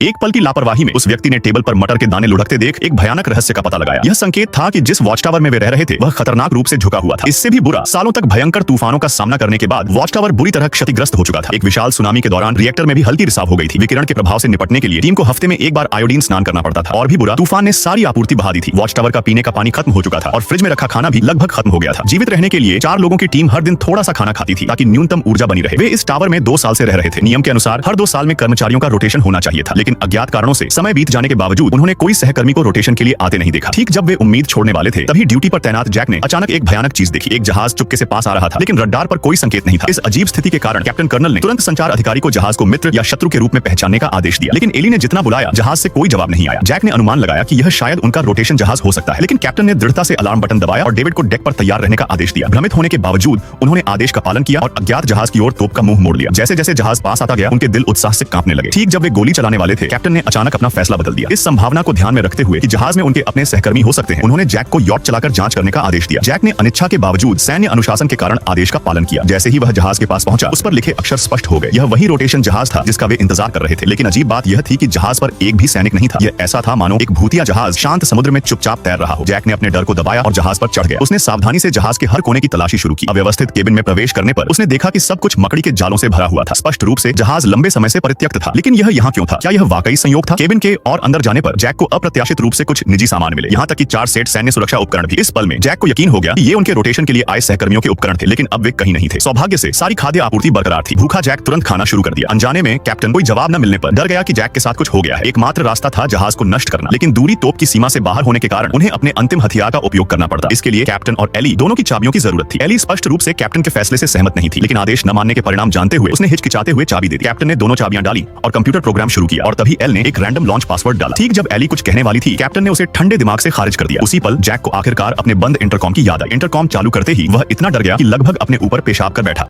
एक पल की लापरवाही में उस व्यक्ति ने टेबल पर मटर के दाने लुढ़कते देख एक भयानक रहस्य का पता लगाया। यह संकेत था कि जिस वॉच टावर में वे रह रहे थे वह खतरनाक रूप से झुका हुआ था। इससे भी बुरा, सालों तक भयंकर तूफानों का सामना करने के बाद वॉच टावर बुरी तरह क्षतिग्रस्त हो चुका था। एक विशाल सुनामी के दौरान रिएक्टर में भी हल्की रिसाव हो गई थी। विकिरण के प्रभाव से निपटने के लिए टीम को हफ्ते में एक बार आयोडीन स्नान करना पड़ता था। और भी बुरा, तूफान ने सारी आपूर्ति बहा दी थी। वॉच टावर का पीने का पानी खत्म हो चुका था और फ्रिज में रखा खाना भी लगभग खत्म हो गया था। जीवित रहने के लिए 4 लोगों की टीम हर दिन थोड़ा सा खाना खाती थी ताकि न्यूनतम ऊर्जा बनी रहे। वे इस टावर में 2 साल से रह रहे थे। नियम के अनुसार हर 2 साल में कर्मचारियों का रोटेशन होना चाहिए था, लेकिन अज्ञात कारणों से समय बीत जाने के बावजूद उन्होंने कोई सहकर्मी को रोटेशन के लिए आते नहीं देखा। ठीक जब वे उम्मीद छोड़ने वाले थे तभी ड्यूटी पर तैनात जैक ने अचानक एक भयानक चीज देखी। एक जहाज चुपके से पास आ रहा था, लेकिन रडार पर कोई संकेत नहीं था। इस अजीब स्थिति के कारण कैप्टन कर्नल ने तुरंत संचार अधिकारी को जहाज को मित्र या शत्रु के रूप में पहचानने का आदेश दिया, लेकिन एली ने जितना बुलाया जहाज से कोई जवाब नहीं आया। जैक ने अनुमान लगाया कि यह शायद उनका रोटेशन जहाज हो सकता है, लेकिन कैप्टन ने दृढ़ता से अलार्म बटन दबाया और डेविड को डेक पर तैयार रहने का आदेश दिया। भ्रमित होने के बावजूद उन्होंने आदेश का पालन किया और अज्ञात जहाज की ओर तोप का मुंह मोड़ लिया। जैसे जैसे जहाज पास आता गया उनके दिल उत्साह से कांपने लगे। ठीक जब वे गोली चलाने वाले थे, कैप्टन ने अचानक अपना फैसला बदल दिया। इस संभावना को ध्यान में रखते हुए कि जहाज में उनके अपने सहकर्मी हो सकते हैं, उन्होंने जैक को यॉट चलाकर जांच करने का आदेश दिया। जैक ने अनिच्छा के बावजूद सैन्य अनुशासन के कारण आदेश का पालन किया। जैसे ही वह जहाज के पास पहुंचा, उस पर लिखे अक्षर स्पष्ट हो गए। यह वही रोटेशन जहाज था जिसका वे इंतजार कर रहे थे। लेकिन अजीब बात यह थी कि जहाज पर एक भी सैनिक नहीं था। यह ऐसा था मानो एक भूतिया जहाज शांत समुद्र में चुपचाप तैर रहा हो। जैक ने अपने डर को दबाया और जहाज पर चढ़ गया। उसने सावधानी से जहाज के हर कोने की तलाशी शुरू की। अव्यवस्थित केबिन में प्रवेश करने पर उसने देखा कि सब कुछ मकड़ी के जालों से भरा हुआ था। स्पष्ट रूप से जहाज लंबे समय से परित्यक्त था। लेकिन यह यहाँ क्यों था? क्या यह वाकई संयोग था? केबिन के और अंदर जाने पर जैक को अप्रत्याशित रूप से कुछ निजी सामान मिले, यहाँ तक कि 4 सेट सैन्य सुरक्षा उपकरण भी। इस पल में जैक को यकीन हो गया कि ये उनके रोटेशन के लिए आए सहकर्मियों के उपकरण थे, लेकिन अब वे कहीं नहीं थे। सौभाग्य से सारी खाद्य आपूर्ति बरकरार थी। भूखा जैक तुरंत खाना शुरू कर दिया। अनजाने में कैप्टन कोई जवाब न मिलने पर डर गया कि जैक के साथ कुछ हो गया है। एकमात्र रास्ता था जहाज को नष्ट करना, लेकिन दूरी तोप की सीमा से बाहर होने के कारण उन्हें अपने अंतिम हथियार का उपयोग करना पड़ता। इसके लिए कैप्टन और एली दोनों की चाबियों की जरूरत थी। एली स्पष्ट रूप से कैप्टन के फैसले से सहमत नहीं थी, लेकिन आदेश न मानने के परिणाम जानते हुए उसने हिचकिचाते हुए चाबी दे दी। कैप्टन ने दोनों चाबियां डाली और कंप्यूटर प्रोग्राम शुरू किया, और तभी एल ने एक रैंडम लॉन्च पासवर्ड डाला। ठीक जब एली कुछ कहने वाली थी, कैप्टन ने उसे ठंडे दिमाग से खारिज कर दिया। उसी पल जैक को आखिरकार अपने बंद इंटरकॉम की याद आई। इंटरकॉम चालू करते ही वह इतना डर गया कि लगभग अपने ऊपर पेशाब कर बैठा।